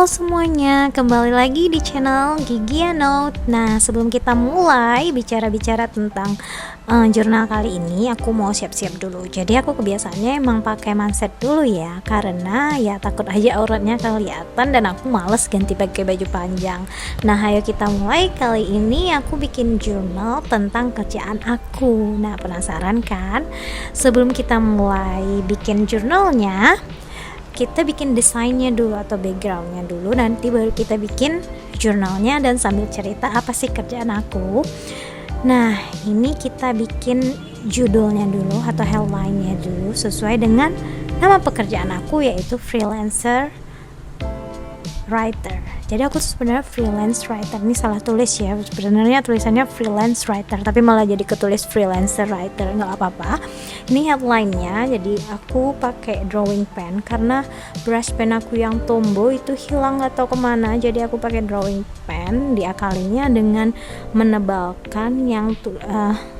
Halo semuanya, kembali lagi di channel Gigi Note. Nah, sebelum kita mulai bicara-bicara tentang jurnal kali ini, aku mau siap-siap dulu. Jadi aku kebiasaannya emang pakai manset dulu ya, karena ya takut aja auratnya kelihatan dan aku males ganti pakai baju panjang. Nah, ayo kita mulai. Kali ini aku bikin jurnal tentang kerjaan aku. Nah, penasaran kan? Sebelum kita mulai bikin jurnalnya, kita bikin desainnya dulu atau backgroundnya dulu, nanti baru kita bikin jurnalnya dan sambil cerita apa sih kerjaan aku. Nah, ini kita bikin judulnya dulu atau headline-nya dulu sesuai dengan nama pekerjaan aku, yaitu freelancer writer. Jadi aku sebenarnya freelance writer, ini salah tulis ya, sebenarnya tulisannya freelance writer tapi malah jadi ketulis freelancer writer, nggak apa-apa. Ini headline-nya, jadi aku pakai drawing pen karena brush pen aku yang Tombow itu hilang atau kemana, jadi aku pakai drawing pen, diakalinya dengan menebalkan yang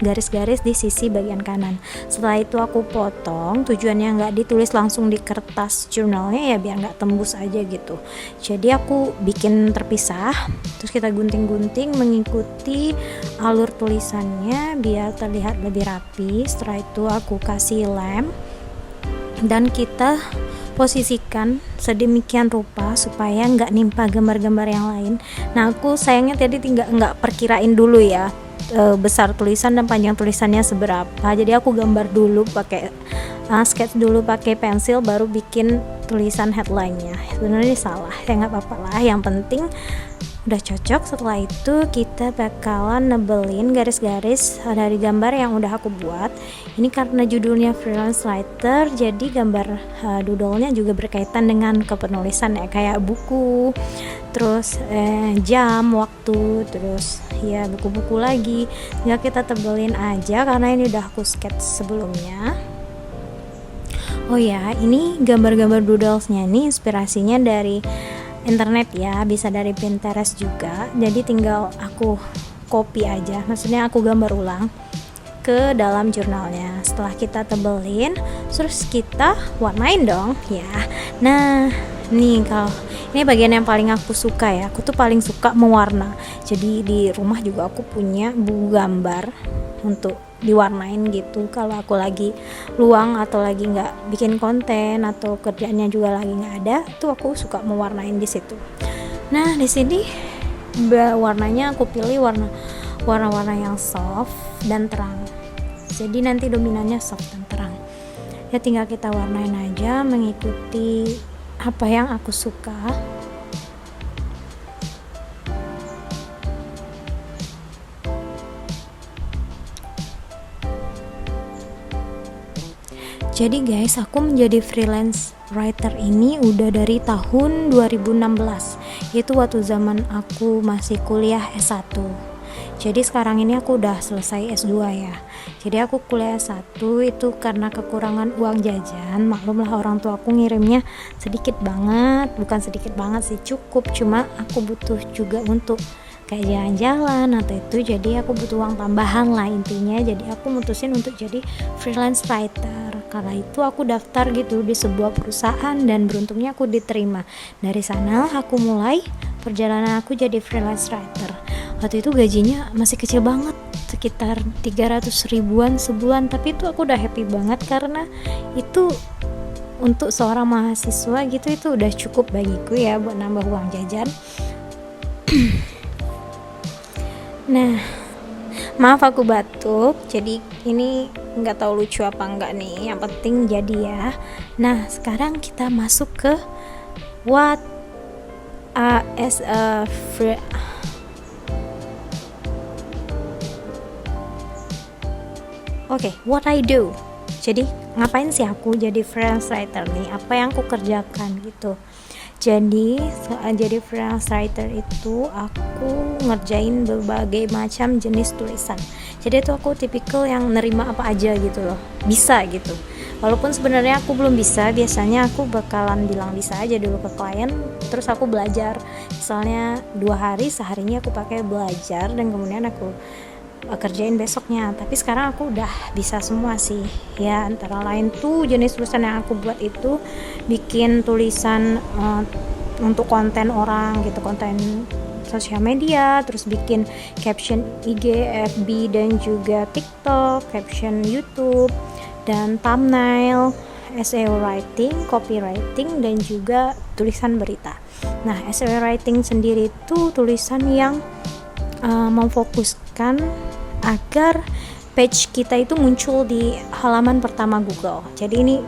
garis-garis di sisi bagian kanan. Setelah itu aku potong, tujuannya nggak ditulis langsung di kertas jurnalnya ya, biar nggak tembus aja gitu. Jadi aku bikin terpisah, terus kita gunting-gunting mengikuti alur tulisannya biar terlihat lebih rapi. Setelah itu aku kasih lem dan kita posisikan sedemikian rupa supaya nggak nimpa gambar-gambar yang lain. Nah, aku sayangnya tadi nggak perkirain dulu ya besar tulisan dan panjang tulisannya seberapa, jadi aku gambar dulu pakai sketch dulu pakai pensil, baru bikin tulisan headline-nya. Sebenarnya salah ya, nggak apa-apa lah, yang penting udah cocok. Setelah itu kita bakalan nebelin garis-garis dari gambar yang udah aku buat. Ini karena judulnya freelance writer, jadi gambar doodle-nya juga berkaitan dengan kepenulisan ya, kayak buku, terus jam, waktu, terus ya buku-buku lagi. Ya kita tebelin aja karena ini udah aku sketch sebelumnya. Oh ya, ini gambar-gambar doodles-nya ini inspirasinya dari internet ya, bisa dari Pinterest juga. Jadi tinggal aku copy aja, maksudnya aku gambar ulang ke dalam jurnalnya. Setelah kita tebelin, terus kita warnain dong ya. Nah, nih kalau ini bagian yang paling aku suka ya, aku tuh paling suka mewarna. Jadi di rumah juga aku punya buku gambar untuk diwarnain gitu. Kalau aku lagi luang atau lagi nggak bikin konten atau kerjaannya juga lagi nggak ada, tuh aku suka mewarnain di situ. Nah, di sini warnanya aku pilih warna-warna yang soft dan terang. Jadi nanti dominannya soft dan terang. Ya tinggal kita warnain aja mengikuti apa yang aku suka. Jadi guys, aku menjadi freelance writer ini udah dari tahun 2016, yaitu waktu zaman aku masih kuliah S1. Jadi sekarang ini aku udah selesai S2 ya. Jadi aku kuliah S1 itu karena kekurangan uang jajan. Maklumlah orang tua aku ngirimnya sedikit banget, bukan sedikit banget sih, cukup, cuma aku butuh juga untuk kayak jalan-jalan atau itu, jadi aku butuh uang tambahan lah intinya. Jadi aku mutusin untuk jadi freelance writer. Kala itu aku daftar gitu di sebuah perusahaan dan beruntungnya aku diterima. Dari sana aku mulai perjalanan aku jadi freelance writer. Waktu itu gajinya masih kecil banget, sekitar 300 ribuan sebulan, tapi itu aku udah happy banget karena itu untuk seorang mahasiswa gitu, itu udah cukup bagiku ya buat nambah uang jajan. Nah, maaf aku batuk, jadi ini nggak tahu lucu apa enggak nih, yang penting jadi ya. Nah, sekarang kita masuk ke what as a what I do. Jadi ngapain sih aku jadi freelance writer nih, apa yang aku kerjakan gitu. Jadi jadi freelance writer itu aku ngerjain berbagai macam jenis tulisan. Jadi itu aku tipikal yang nerima apa aja gitu loh, bisa gitu. Walaupun sebenarnya aku belum bisa, biasanya aku bakalan bilang bisa aja dulu ke klien, terus aku belajar. Misalnya 2 hari, seharinya aku pakai belajar dan kemudian aku kerjain besoknya. Tapi sekarang aku udah bisa semua sih ya, antara lain tuh jenis tulisan yang aku buat itu bikin tulisan untuk konten orang gitu, konten sosial media, terus bikin caption IG, FB dan juga TikTok, caption YouTube dan thumbnail, SEO writing, copywriting dan juga tulisan berita. Nah, SEO writing sendiri itu tulisan yang memfokuskan agar page kita itu muncul di halaman pertama Google. Jadi ini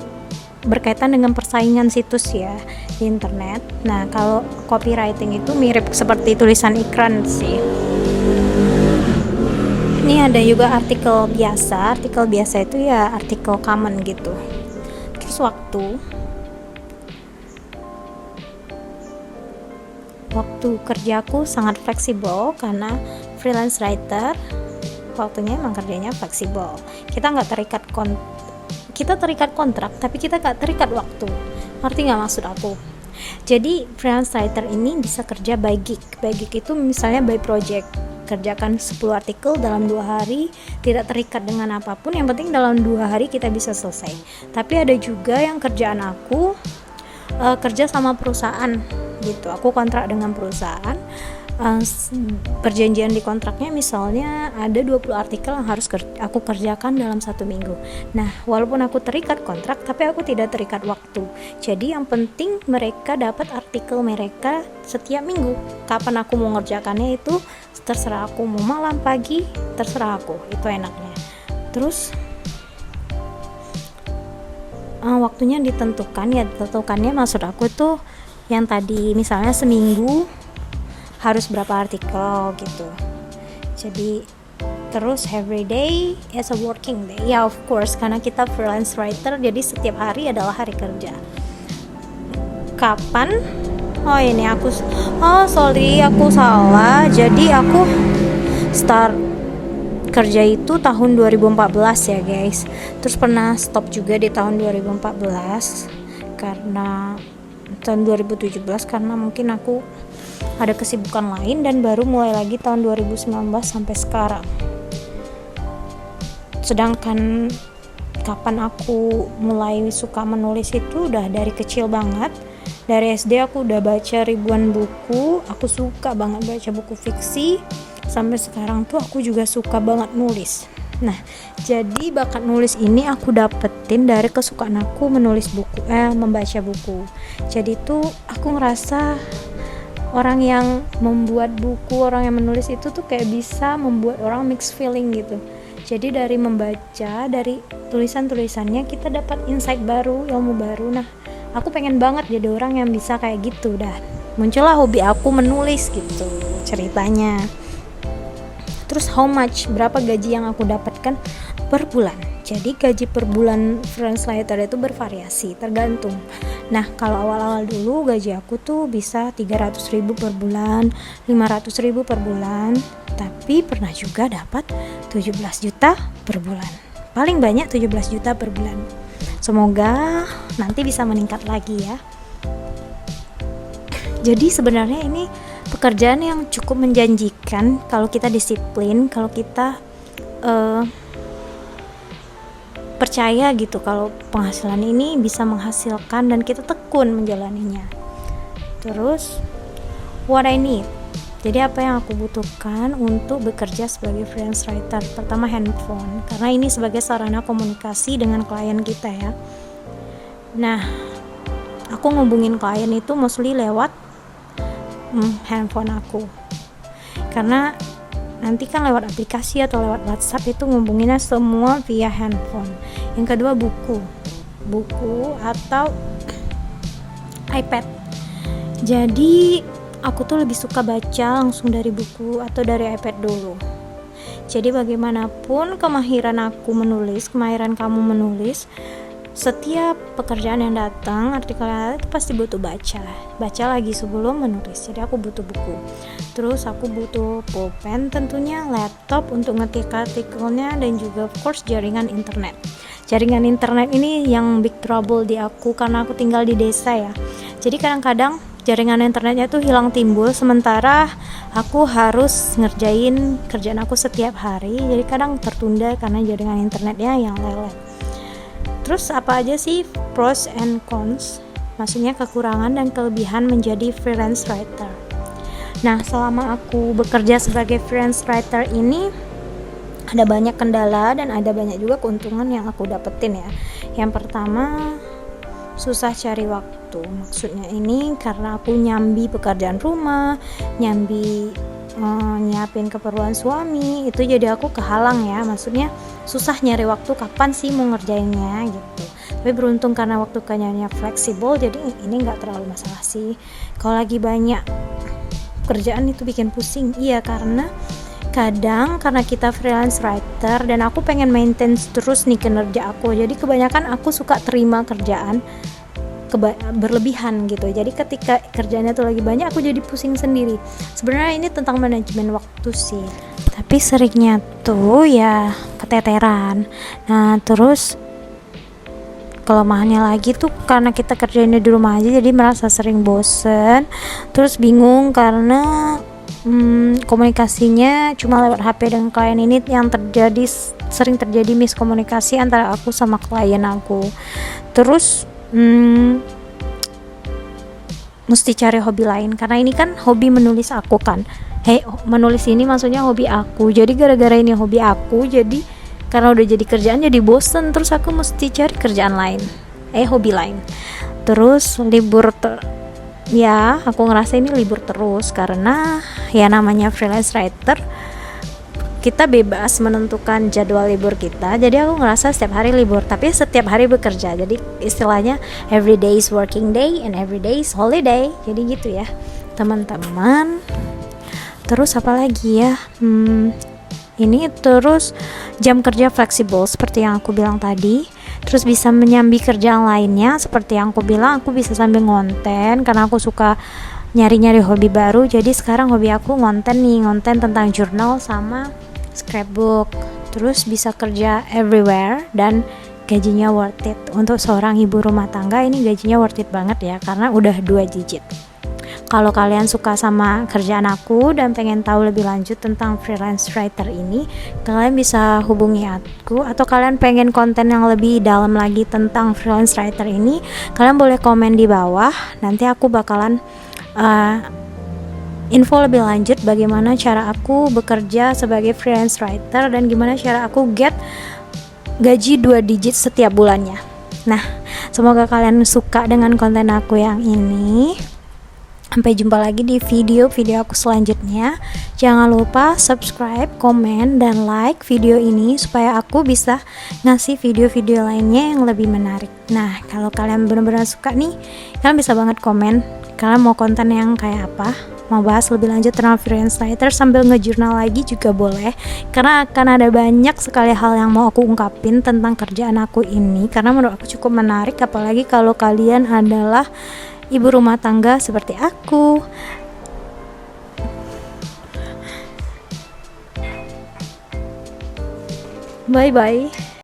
berkaitan dengan persaingan situs ya di internet. Nah, kalau copywriting itu mirip seperti tulisan iklan sih. Ini ada juga artikel biasa. Artikel biasa itu ya artikel common gitu. Terus waktu kerjaku sangat fleksibel karena freelance writer. Waktunya emang kerjanya fleksibel. Kita terikat kontrak, tapi kita gak terikat waktu. Ngerti gak maksud aku? Jadi freelance writer ini bisa kerja by gig. By gig itu misalnya by project. Kerjakan 10 artikel dalam 2 hari, tidak terikat dengan apapun, yang penting dalam 2 hari kita bisa selesai. Tapi ada juga yang kerjaan aku kerja sama perusahaan gitu. Aku kontrak dengan perusahaan. Perjanjian di kontraknya misalnya ada 20 artikel yang harus aku kerjakan dalam 1 minggu. Nah, walaupun aku terikat kontrak, tapi aku tidak terikat waktu. Jadi yang penting mereka dapat artikel mereka setiap minggu. Kapan aku mau ngerjakannya itu terserah aku, mau malam, pagi, terserah aku. Itu enaknya. Terus waktunya ditentukannya maksud aku tuh yang tadi misalnya seminggu harus berapa artikel gitu. Jadi terus every day is a working day. Ya of course, karena kita freelance writer, jadi setiap hari adalah hari kerja. Kapan? Aku salah. Jadi aku start kerja itu tahun 2014 ya guys. Terus pernah stop juga di tahun 2014 karena tahun 2017 karena mungkin aku ada kesibukan lain, dan baru mulai lagi tahun 2019 sampai sekarang. Sedangkan kapan aku mulai suka menulis itu udah dari kecil banget. Dari SD aku udah baca ribuan buku, aku suka banget baca buku fiksi. Sampai sekarang tuh aku juga suka banget nulis. Nah, jadi bakat nulis ini aku dapetin dari kesukaan aku membaca buku. Jadi tuh aku ngerasa orang yang membuat buku, orang yang menulis itu tuh kayak bisa membuat orang mixed feeling gitu. Jadi dari membaca, dari tulisan-tulisannya kita dapat insight baru, ilmu baru. Nah, aku pengen banget jadi orang yang bisa kayak gitu. Dan muncullah hobi aku menulis gitu ceritanya. Terus berapa gaji yang aku dapatkan per bulan. Jadi gaji per bulan freelance writer itu bervariasi, tergantung. Nah, kalau awal-awal dulu gaji aku tuh bisa 300.000 per bulan, 500.000 per bulan, tapi pernah juga dapat 17 juta per bulan. Paling banyak 17 juta per bulan. Semoga nanti bisa meningkat lagi ya. Jadi sebenarnya ini pekerjaan yang cukup menjanjikan kalau kita disiplin, kalau kita percaya gitu kalau penghasilan ini bisa menghasilkan dan kita tekun menjalaninya. Terus what I need, jadi apa yang aku butuhkan untuk bekerja sebagai freelance writer? Pertama, handphone, karena ini sebagai sarana komunikasi dengan klien kita ya. Nah, aku ngubungin klien itu mostly lewat handphone aku, karena nanti kan lewat aplikasi atau lewat WhatsApp itu ngubunginnya semua via handphone. Yang kedua, buku atau iPad. Jadi aku tuh lebih suka baca langsung dari buku atau dari iPad dulu. Jadi bagaimanapun kemahiran kamu menulis, setiap pekerjaan yang datang, artikel yang datang itu pasti butuh baca lagi sebelum menulis. Jadi aku butuh buku. Terus aku butuh pulpen tentunya, laptop untuk ngetik artikelnya, dan juga of course jaringan internet. Jaringan internet ini yang big trouble di aku karena aku tinggal di desa ya. Jadi kadang-kadang jaringan internetnya tuh hilang timbul, sementara aku harus ngerjain kerjaan aku setiap hari. Jadi kadang tertunda karena jaringan internetnya yang lelet. Terus apa aja sih pros and cons maksudnya kekurangan dan kelebihan menjadi freelance writer. Nah, selama aku bekerja sebagai freelance writer ini ada banyak kendala dan ada banyak juga keuntungan yang aku dapetin ya. Yang pertama, susah cari waktu. Maksudnya ini karena aku nyambi pekerjaan rumah, nyambi nyiapin keperluan suami, itu jadi aku kehalang ya. Maksudnya susah nyari waktu kapan sih mau ngerjainnya gitu. Tapi beruntung karena waktu kayaknya fleksibel, jadi ini nggak terlalu masalah sih. Kalau lagi banyak kerjaan itu bikin pusing. Iya, karena kadang karena kita freelance writer dan aku pengen maintain terus nih kinerja aku, jadi kebanyakan aku suka terima kerjaan berlebihan gitu. Jadi ketika kerjanya tuh lagi banyak, aku jadi pusing sendiri. Sebenarnya ini tentang manajemen waktu sih, tapi seringnya tuh ya keteteran. Nah, terus kelemahannya lagi tuh karena kita kerjainnya di rumah aja, jadi merasa sering bosen, terus bingung karena komunikasinya cuma lewat HP dengan klien. Ini yang sering terjadi miskomunikasi antara aku sama klien aku. Terus mesti cari hobi lain, karena ini kan hobi menulis aku kan. Menulis ini maksudnya hobi aku. Jadi gara-gara ini hobi aku, jadi karena udah jadi kerjaan jadi bosen, terus aku mesti cari kerjaan lain, hobi lain. Terus ya aku ngerasa ini libur terus karena ya namanya freelance writer, kita bebas menentukan jadwal libur kita. Jadi aku ngerasa setiap hari libur, tapi setiap hari bekerja. Jadi istilahnya every day is working day and every day is holiday. Jadi gitu ya teman-teman. Terus apa lagi ya, ini terus jam kerja fleksibel seperti yang aku bilang tadi. Terus bisa menyambi kerjaan lainnya, seperti yang aku bilang, aku bisa sambil ngonten karena aku suka nyari-nyari hobi baru. Jadi sekarang hobi aku ngonten tentang jurnal sama scrapbook. Terus bisa kerja everywhere dan gajinya worth it. Untuk seorang ibu rumah tangga ini gajinya worth it banget ya, karena udah 2 digit. Kalau kalian suka sama kerjaan aku dan pengen tahu lebih lanjut tentang freelance writer ini, kalian bisa hubungi aku. Atau kalian pengen konten yang lebih dalam lagi tentang freelance writer ini, kalian boleh komen di bawah. Nanti aku bakalan info lebih lanjut bagaimana cara aku bekerja sebagai freelance writer dan gimana cara aku get gaji 2 digit setiap bulannya. Nah, semoga kalian suka dengan konten aku yang ini. Sampai jumpa lagi di video-video aku selanjutnya. Jangan lupa subscribe, komen, dan like video ini supaya aku bisa ngasih video-video lainnya yang lebih menarik. Nah, kalau kalian benar-benar suka nih, kalian bisa banget komen kalian mau konten yang kayak apa, mau bahas lebih lanjut tentang freelance writer sambil ngejurnal lagi juga boleh, karena akan ada banyak sekali hal yang mau aku ungkapin tentang kerjaan aku ini, karena menurut aku cukup menarik, apalagi kalau kalian adalah ibu rumah tangga seperti aku. Bye bye.